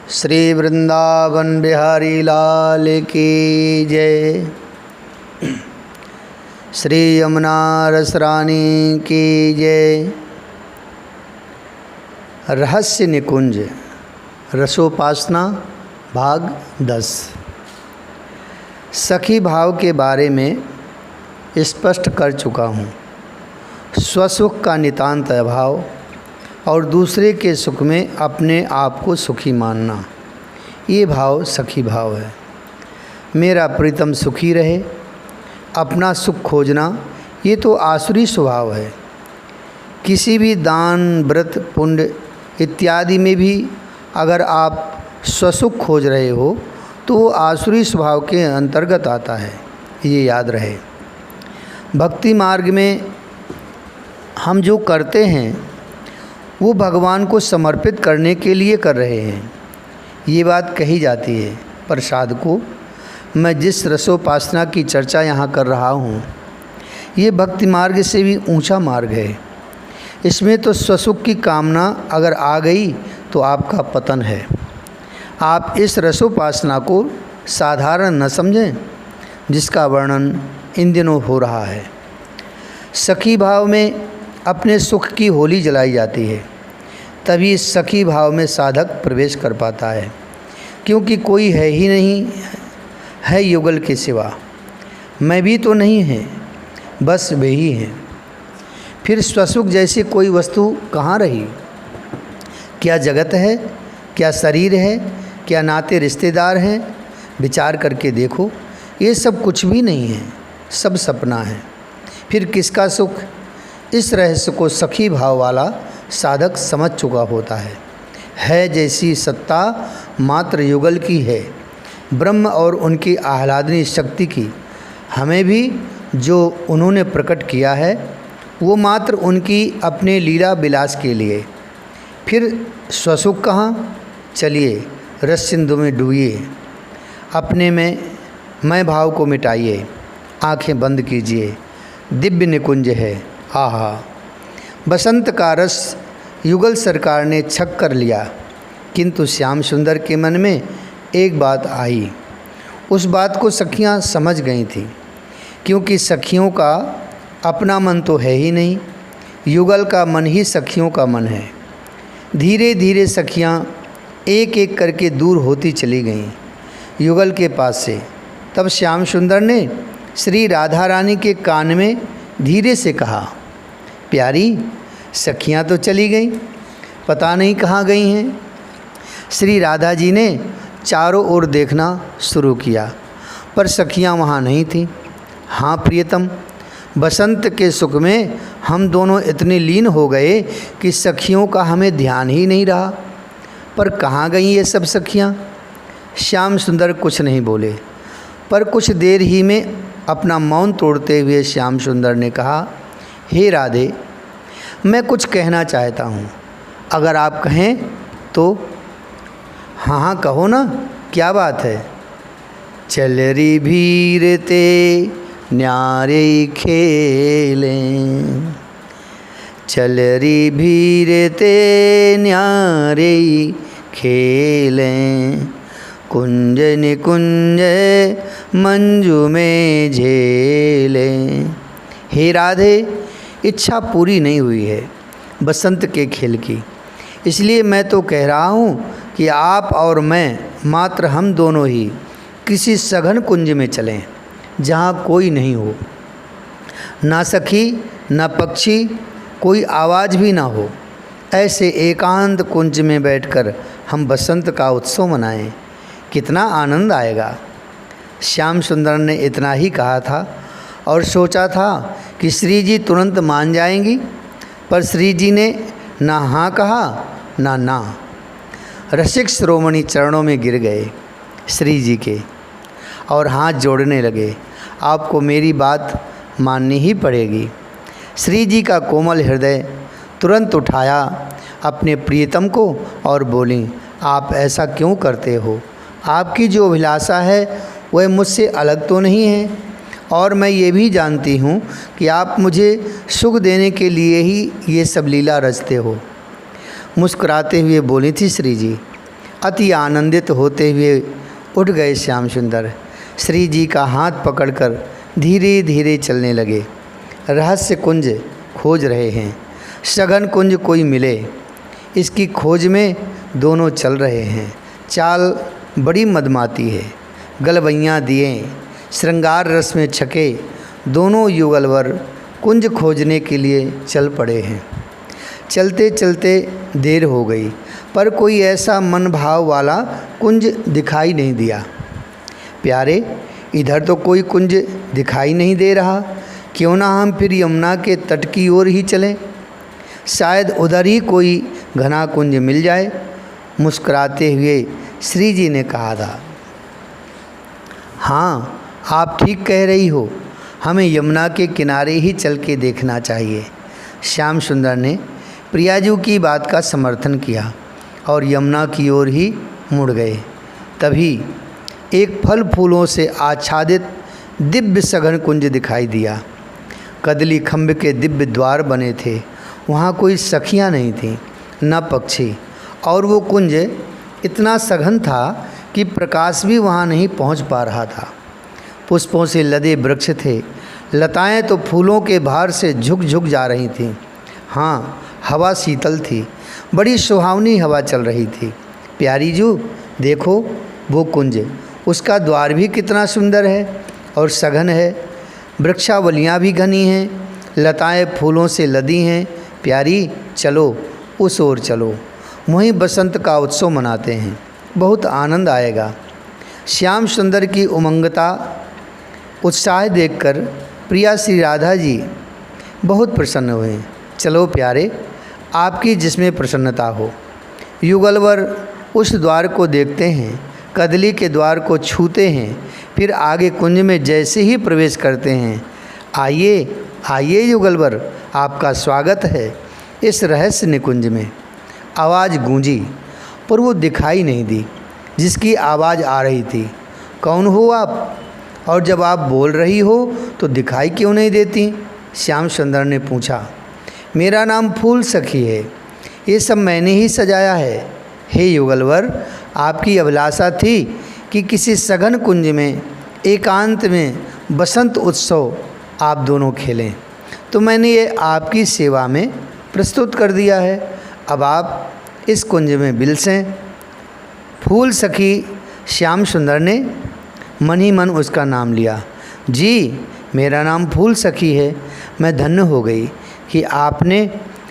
श्री वृंदावन बिहारी लाल की जय। श्री यमुना रस रानी की जय। रहस्य निकुंज रसोपासना भाग 10। सखी भाव के बारे में स्पष्ट कर चुका हूँ। स्वसुख का नितांत अभाव और दूसरे के सुख में अपने आप को सुखी मानना, ये भाव सखी भाव है। मेरा प्रीतम सुखी रहे, अपना सुख खोजना, ये तो आसुरी स्वभाव है। किसी भी दान व्रत पुण्य इत्यादि में भी अगर आप स्वसुख खोज रहे हो तो वो आसुरी स्वभाव के अंतर्गत आता है, ये याद रहे। भक्ति मार्ग में हम जो करते हैं वो भगवान को समर्पित करने के लिए कर रहे हैं, ये बात कही जाती है। पर साधकों, मैं जिस रसोपासना की चर्चा यहाँ कर रहा हूँ, ये भक्ति मार्ग से भी ऊंचा मार्ग है। इसमें तो स्वसुख की कामना अगर आ गई तो आपका पतन है। आप इस रसोपासना को साधारण न समझें, जिसका वर्णन इन दिनों हो रहा है। सखी भाव में अपने सुख की होली जलाई जाती है, तभी सखी भाव में साधक प्रवेश कर पाता है, क्योंकि कोई है ही नहीं है युगल के सिवा। मैं भी तो नहीं है, बस वे ही हैं। फिर स्वसुख जैसी कोई वस्तु कहाँ रही? क्या जगत है? क्या शरीर है? क्या नाते रिश्तेदार हैं? विचार करके देखो, ये सब कुछ भी नहीं है, सब सपना है। फिर किसका सुख? इस रहस्य को सखी भाव वाला साधक समझ चुका होता है जैसी सत्ता मात्र युगल की है, ब्रह्म और उनकी आह्लादनी शक्ति की। हमें भी जो उन्होंने प्रकट किया है वो मात्र उनकी अपने लीला विलास के लिए। फिर स्वसुख कहाँ? चलिए रस सिंधु में डूबिए, अपने में मैं भाव को मिटाइए, आंखें बंद कीजिए। दिव्य निकुंज है, आहा। बसंत का रस युगल सरकार ने छक कर लिया, किंतु श्याम सुंदर के मन में एक बात आई। उस बात को सखियां समझ गई थीं, क्योंकि सखियों का अपना मन तो है ही नहीं, युगल का मन ही सखियों का मन है। धीरे धीरे सखियां एक एक करके दूर होती चली गईं युगल के पास से। तब श्याम सुंदर ने श्री राधा रानी के कान में धीरे से कहा, प्यारी, सखियां तो चली गईं, पता नहीं कहाँ गई हैं। श्री राधा जी ने चारों ओर देखना शुरू किया, पर सखियां वहाँ नहीं थीं। हाँ प्रियतम, बसंत के सुख में हम दोनों इतने लीन हो गए कि सखियों का हमें ध्यान ही नहीं रहा। पर कहाँ गईं ये सब सखियां? श्याम सुंदर कुछ नहीं बोले, पर कुछ देर ही में अपना मौन तोड़ते हुए श्याम सुंदर ने कहा, हे राधे, मैं कुछ कहना चाहता हूँ, अगर आप कहें तो। हाँ हाँ कहो ना, क्या बात है? चल री भीर ते न्यारे खेलें, चल री भीर ते न्यारे खेलें, कुंज निकुंज मंजू में झेलें। हे राधे, इच्छा पूरी नहीं हुई है बसंत के खेल की, इसलिए मैं तो कह रहा हूँ कि आप और मैं, मात्र हम दोनों ही किसी सघन कुंज में चलें, जहाँ कोई नहीं हो, ना सखी ना पक्षी, कोई आवाज़ भी ना हो। ऐसे एकांत कुंज में बैठकर हम बसंत का उत्सव मनाएं, कितना आनंद आएगा। श्याम सुंदर ने इतना ही कहा था और सोचा था कि श्री जी तुरंत मान जाएंगी, पर श्री जी ने ना हाँ कहा ना ना। रसिक शिरोमणि चरणों में गिर गए श्री जी के और हाथ जोड़ने लगे। आपको मेरी बात माननी ही पड़ेगी। श्री जी का कोमल हृदय तुरंत उठाया अपने प्रियतम को और बोली, आप ऐसा क्यों करते हो? आपकी जो अभिलाषा है वह मुझसे अलग तो नहीं है, और मैं ये भी जानती हूँ कि आप मुझे सुख देने के लिए ही ये सब लीला रचते हो। मुस्कुराते हुए बोली थी श्री जी, अति आनंदित होते हुए उठ गए श्याम सुंदर। श्री जी का हाथ पकड़कर धीरे धीरे चलने लगे। रहस्य कुंज खोज रहे हैं, सघन कुंज कोई मिले, इसकी खोज में दोनों चल रहे हैं। चाल बड़ी मदमाती है, गलवैयाँ दिए श्रृंगार रस में छके दोनों युगलवर कुंज खोजने के लिए चल पड़े हैं। चलते चलते देर हो गई, पर कोई ऐसा मन भाव वाला कुंज दिखाई नहीं दिया। प्यारे, इधर तो कोई कुंज दिखाई नहीं दे रहा, क्यों ना हम फिर यमुना के तट की ओर ही चलें, शायद उधर ही कोई घना कुंज मिल जाए। मुस्कुराते हुए श्री जी ने कहा था। हाँ, आप ठीक कह रही हो, हमें यमुना के किनारे ही चल के देखना चाहिए। श्याम सुंदर ने प्रियाजू की बात का समर्थन किया और यमुना की ओर ही मुड़ गए। तभी एक फल फूलों से आच्छादित दिव्य सघन कुंज दिखाई दिया। कदली खंभ के दिव्य द्वार बने थे, वहाँ कोई सखियाँ नहीं थीं, न पक्षी, और वो कुंज इतना सघन था कि प्रकाश भी वहाँ नहीं पहुँच पा रहा था। पुष्पों से लदे वृक्ष थे, लताएं तो फूलों के भार से झुक झुक जा रही थीं। हाँ, हवा शीतल थी, बड़ी सुहावनी हवा चल रही थी। प्यारी जू, देखो वो कुंज, उसका द्वार भी कितना सुंदर है और सघन है। वृक्षावलियाँ भी घनी हैं, लताएं फूलों से लदी हैं। प्यारी, चलो उस ओर चलो, वहीं बसंत का उत्सव मनाते हैं, बहुत आनंद आएगा। श्याम सुंदर की उमंगता उत्साह देखकर प्रिया श्री राधा जी बहुत प्रसन्न हुए। चलो प्यारे, आपकी जिसमें प्रसन्नता हो। युगलवर उस द्वार को देखते हैं, कदली के द्वार को छूते हैं, फिर आगे कुंज में जैसे ही प्रवेश करते हैं, आइए आइए युगलवर, आपका स्वागत है इस रहस्य निकुंज में। आवाज़ गूंजी, पर वो दिखाई नहीं दी जिसकी आवाज़ आ रही थी। कौन हो आप, और जब आप बोल रही हो तो दिखाई क्यों नहीं देती? श्याम सुंदर ने पूछा। मेरा नाम फूल सखी है, ये सब मैंने ही सजाया है। हे युगलवर, आपकी अभिलाषा थी कि किसी सघन कुंज में एकांत में बसंत उत्सव आप दोनों खेलें, तो मैंने ये आपकी सेवा में प्रस्तुत कर दिया है। अब आप इस कुंज में बिलसें। फूल सखी श्याम सुंदर ने मन ही मन उसका नाम लिया। जी, मेरा नाम फूल सखी है। मैं धन्य हो गई कि आपने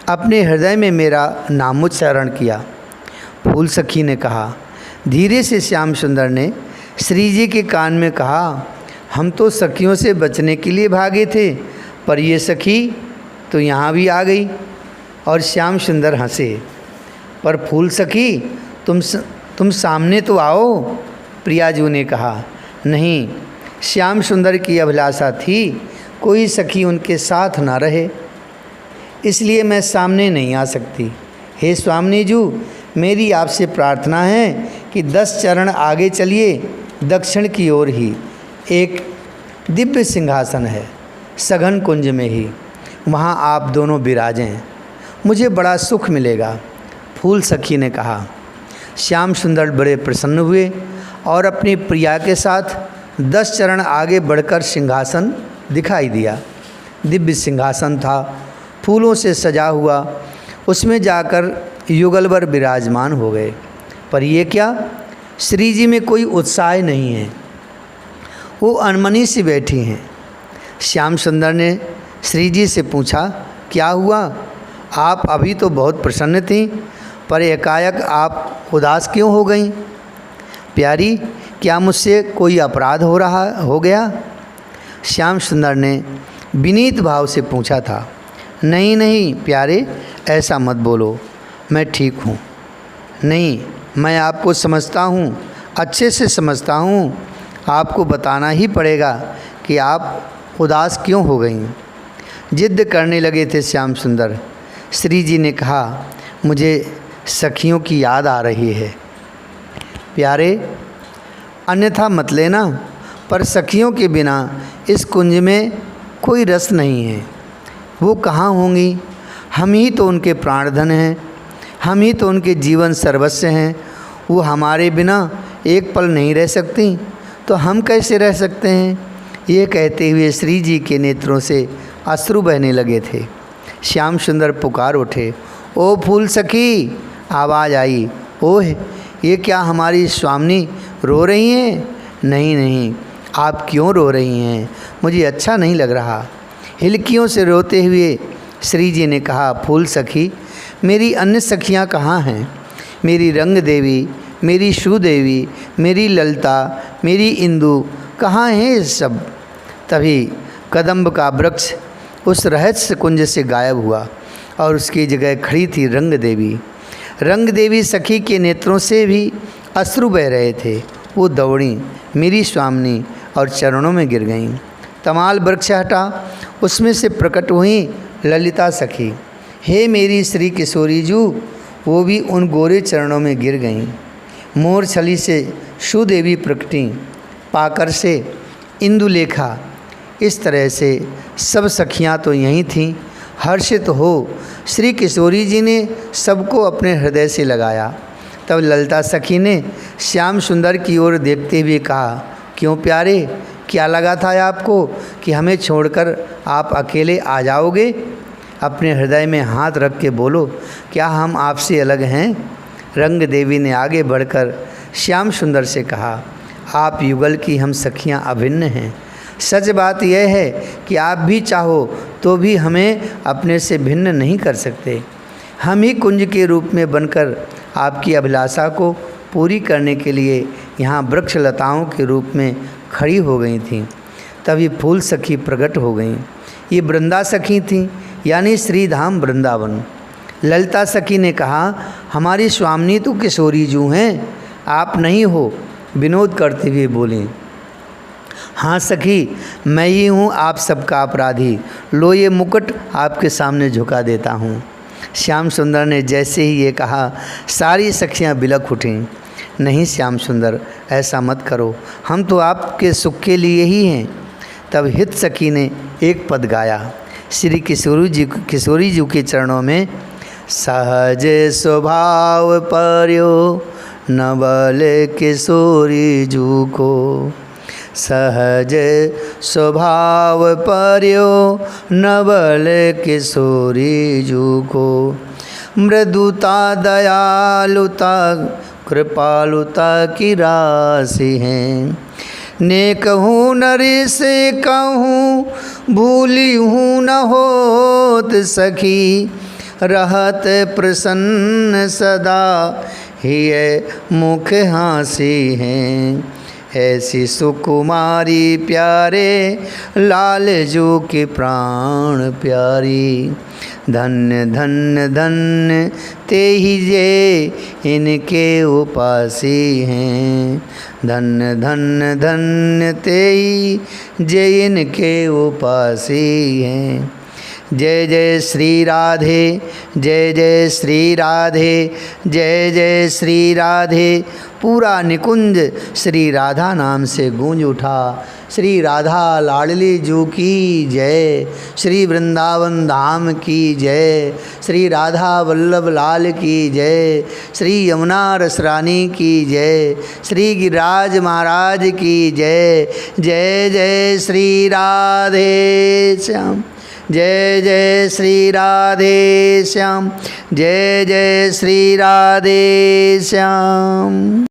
अपने हृदय में मेरा नामोच्चारण किया। फूल सखी ने कहा। धीरे से श्याम सुंदर ने श्री जी के कान में कहा, हम तो सखियों से बचने के लिए भागे थे, पर ये सखी तो यहाँ भी आ गई। और श्याम सुंदर हंसे। पर फूल सखी, तुम सामने तो आओ, प्रियाजू ने कहा। नहीं, श्याम सुंदर की अभिलाषा थी कोई सखी उनके साथ ना रहे, इसलिए मैं सामने नहीं आ सकती। हे स्वामिनी जू, मेरी आपसे प्रार्थना है कि 10 चरण आगे चलिए। दक्षिण की ओर ही एक दिव्य सिंहासन है, सघन कुंज में ही, वहाँ आप दोनों विराजें, मुझे बड़ा सुख मिलेगा। फूल सखी ने कहा। श्याम सुंदर बड़े प्रसन्न हुए और अपनी प्रिया के साथ 10 चरण आगे बढ़कर सिंहासन दिखाई दिया। दिव्य सिंहासन था, फूलों से सजा हुआ। उसमें जाकर युगलवर विराजमान हो गए। पर ये क्या, श्री जी में कोई उत्साह नहीं है, वो अनमनी सी बैठी हैं। श्याम सुंदर ने श्री जी से पूछा, क्या हुआ? आप अभी तो बहुत प्रसन्न थीं, पर एकाएक आप उदास क्यों हो गईं? प्यारी, क्या मुझसे कोई अपराध हो गया? श्याम सुंदर ने विनीत भाव से पूछा था। नहीं नहीं प्यारे, ऐसा मत बोलो, मैं ठीक हूँ। नहीं, मैं आपको समझता हूँ, अच्छे से समझता हूँ। आपको बताना ही पड़ेगा कि आप उदास क्यों हो गईं। जिद करने लगे थे श्याम सुंदर। श्री जी ने कहा, मुझे सखियों की याद आ रही है। प्यारे, अन्यथा मत लेना, पर सखियों के बिना इस कुंज में कोई रस नहीं है। वो कहाँ होंगी? हम ही तो उनके प्राणधन हैं, हम ही तो उनके जीवन सर्वस्व हैं। वो हमारे बिना एक पल नहीं रह सकती, तो हम कैसे रह सकते हैं। ये कहते हुए श्री जी के नेत्रों से अश्रु बहने लगे थे। श्याम सुंदर पुकार उठे, ओ फूल सखी। आवाज़ आई, ओह ये क्या हमारी स्वामिनी रो रही हैं। नहीं नहीं, आप क्यों रो रही हैं, मुझे अच्छा नहीं लग रहा। हिलकियों से रोते हुए श्री जी ने कहा, फूल सखी मेरी अन्य सखियाँ कहाँ हैं। मेरी रंग देवी, मेरी शू देवी, मेरी ललता, मेरी इंदु कहाँ हैं ये सब। तभी कदम्ब का वृक्ष उस रहस्य कुंज से गायब हुआ और उसकी जगह खड़ी थी रंग देवी। रंग देवी सखी के नेत्रों से भी अश्रु बह रहे थे। वो दौड़ी मेरी स्वामिनी और चरणों में गिर गईं। तमाल वृक्ष हटा, उसमें से प्रकट हुई ललिता सखी। हे मेरी श्री किशोरी जू, वो भी उन गोरे चरणों में गिर गईं। मोर छली से सुदेवी प्रकटी, पाकर से इंदुलेखा। इस तरह से सब सखियां तो यहीं थीं। हर्षित हो श्री किशोरी जी ने सबको अपने हृदय से लगाया। तब ललिता सखी ने श्याम सुंदर की ओर देखते हुए कहा, क्यों प्यारे, क्या लगा था आपको कि हमें छोड़कर आप अकेले आ जाओगे। अपने हृदय में हाथ रख के बोलो, क्या हम आपसे अलग हैं। रंग देवी ने आगे बढ़कर श्याम सुंदर से कहा, आप युगल की हम सखियां अभिन्न हैं। सच बात यह है कि आप भी चाहो तो भी हमें अपने से भिन्न नहीं कर सकते। हम ही कुंज के रूप में बनकर आपकी अभिलाषा को पूरी करने के लिए यहाँ वृक्ष लताओं के रूप में खड़ी हो गई थीं। तभी फूल सखी प्रकट हो गईं। ये वृंदा सखी थीं, यानी श्रीधाम वृंदावन। ललिता सखी ने कहा, हमारी स्वामिनी तो किशोरी जू हैं, आप नहीं हो। विनोद करते हुए बोलें, हाँ सखी, मैं ही हूँ आप सबका अपराधी। लो ये मुकुट आपके सामने झुका देता हूँ। श्याम सुंदर ने जैसे ही ये कहा, सारी सखियाँ बिलख उठीं। नहीं श्याम सुंदर, ऐसा मत करो, हम तो आपके सुख के लिए ही हैं। तब हित सखी ने एक पद गाया। श्री किशोरी जी के चरणों में, सहज स्वभाव पर्यो नवल किशोरी जू को। सहज स्वभाव पर्यो नवल किशोरी जू को। मृदुता दयालुता कृपालुता की राशि हैं। नेक हूँ नरी से कहूँ भूली हूँ न होत सखी। रहत प्रसन्न सदा ही मुख हासी हैं। ऐसी सुकुमारी प्यारे लाल जू की प्राण प्यारी। धन्य धन्य धन्य ते ही जे इनके उपासी हैं। धन्य धन्य धन्य ते ही जे इनके उपासी हैं। जय जय श्री राधे, जय जय श्री राधे, जय जय श्री राधे। पूरा निकुंज श्री राधा नाम से गूंज उठा। श्री राधा लाडली जू की जय, श्री वृंदावन धाम की जय, श्री राधा वल्लभ लाल की जय, श्री यमुना रसरानी की जय, श्री गिरिराज महाराज की जय। जय जय श्री राधे श्याम, जय जय श्री राधे श्याम, जय जय श्री राधे श्याम।